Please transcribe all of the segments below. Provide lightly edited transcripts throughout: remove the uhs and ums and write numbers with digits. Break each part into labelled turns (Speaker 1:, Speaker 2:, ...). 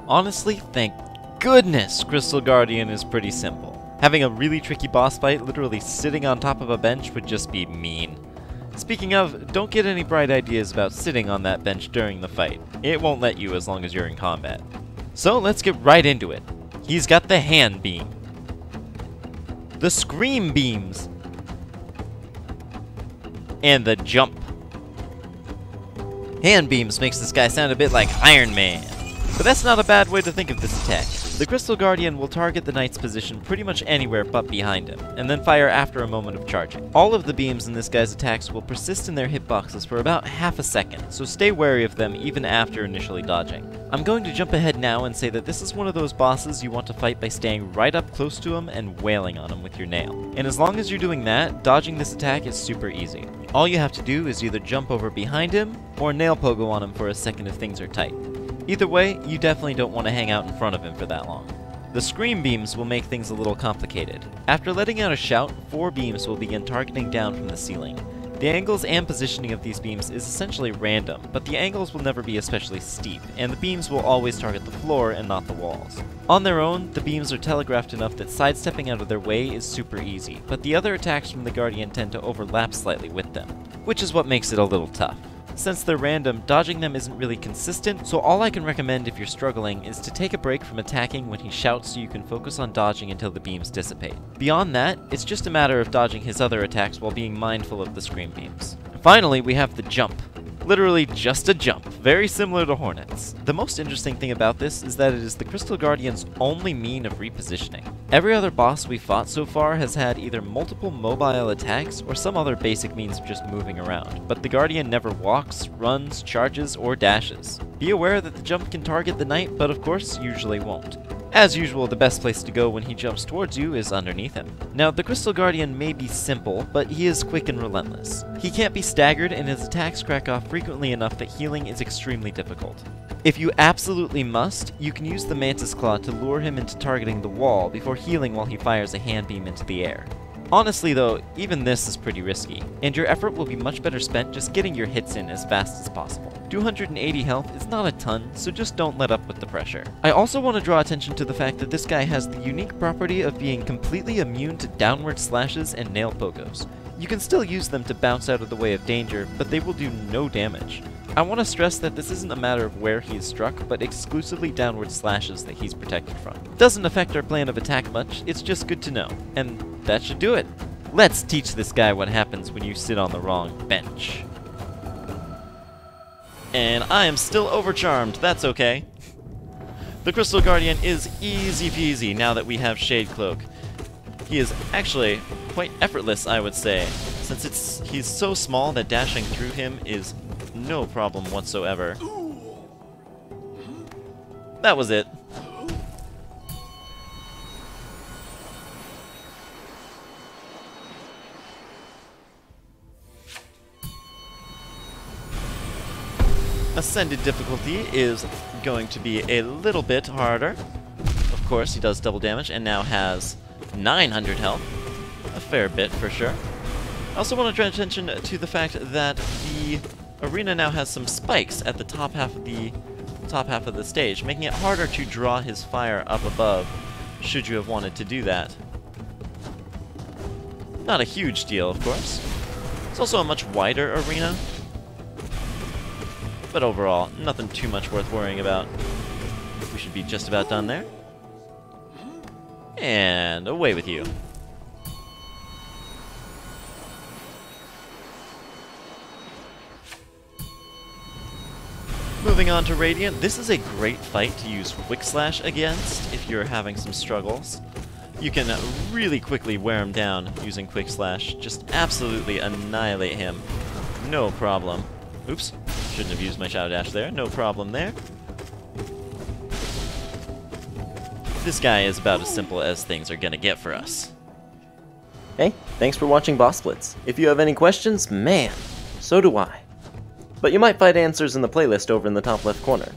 Speaker 1: Honestly, thank goodness Crystal Guardian is pretty simple. Having a really tricky boss fight literally sitting on top of a bench would just be mean. Speaking of, don't get any bright ideas about sitting on that bench during the fight. It won't let you as long as you're in combat. So let's get right into it. He's got the hand beam, the scream beams, and the jump. Hand beams makes this guy sound a bit like Iron Man. But that's not a bad way to think of this attack. The Crystal Guardian will target the knight's position pretty much anywhere but behind him, and then fire after a moment of charging. All of the beams in this guy's attacks will persist in their hitboxes for about half a second, so stay wary of them even after initially dodging. I'm going to jump ahead now and say that this is one of those bosses you want to fight by staying right up close to him and wailing on him with your nail. And as long as you're doing that, dodging this attack is super easy. All you have to do is either jump over behind him, or nail pogo on him for a second if things are tight. Either way, you definitely don't want to hang out in front of him for that long. The scream beams will make things a little complicated. After letting out a shout, 4 beams will begin targeting down from the ceiling. The angles and positioning of these beams is essentially random, but the angles will never be especially steep, and the beams will always target the floor and not the walls. On their own, the beams are telegraphed enough that sidestepping out of their way is super easy, but the other attacks from the Guardian tend to overlap slightly with them, which is what makes it a little tough. Since they're random, dodging them isn't really consistent, so all I can recommend if you're struggling is to take a break from attacking when he shouts so you can focus on dodging until the beams dissipate. Beyond that, it's just a matter of dodging his other attacks while being mindful of the scream beams. Finally, we have the jump. Literally just a jump, very similar to Hornets. The most interesting thing about this is that it is the Crystal Guardian's only mean of repositioning. Every other boss we fought so far has had either multiple mobile attacks or some other basic means of just moving around, but the Guardian never walks, runs, charges, or dashes. Be aware that the jump can target the knight, but of course usually won't. As usual, the best place to go when he jumps towards you is underneath him. Now, the Crystal Guardian may be simple, but he is quick and relentless. He can't be staggered, and his attacks crack off frequently enough that healing is extremely difficult. If you absolutely must, you can use the Mantis Claw to lure him into targeting the wall before healing while he fires a hand beam into the air. Honestly though, even this is pretty risky, and your effort will be much better spent just getting your hits in as fast as possible. 280 health is not a ton, so just don't let up with the pressure. I also want to draw attention to the fact that this guy has the unique property of being completely immune to downward slashes and nail pogos. You can still use them to bounce out of the way of danger, but they will do no damage. I want to stress that this isn't a matter of where he is struck, but exclusively downward slashes that he's protected from. Doesn't affect our plan of attack much, it's just good to know, and that should do it. Let's teach this guy what happens when you sit on the wrong bench. And I am still overcharmed, that's okay. The Crystal Guardian is easy peasy now that we have Shade Cloak. He is actually quite effortless, I would say, since he's so small that dashing through him is no problem whatsoever. That was it. Ascended difficulty is going to be a little bit harder. Of course, he does double damage and now has 900 health. A fair bit for sure. I also want to draw attention to the fact that the arena now has some spikes at the top half of the stage, making it harder to draw his fire up above should you have wanted to do that. Not a huge deal, of course. It's also a much wider arena, but overall, nothing too much worth worrying about. We should be just about done there. And away with you. Moving on to Radiant, this is a great fight to use Quick Slash against if you're having some struggles. You can really quickly wear him down using Quick Slash. Just absolutely annihilate him. No problem. Oops, shouldn't have used my Shadow Dash there. No problem there. This guy is about as simple as things are gonna get for us.
Speaker 2: Hey, thanks for watching Boss Blitz. If you have any questions, man, so do I. But you might find answers in the playlist over in the top left corner.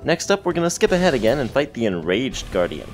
Speaker 2: Next up, we're gonna skip ahead again and fight the Enraged Guardian.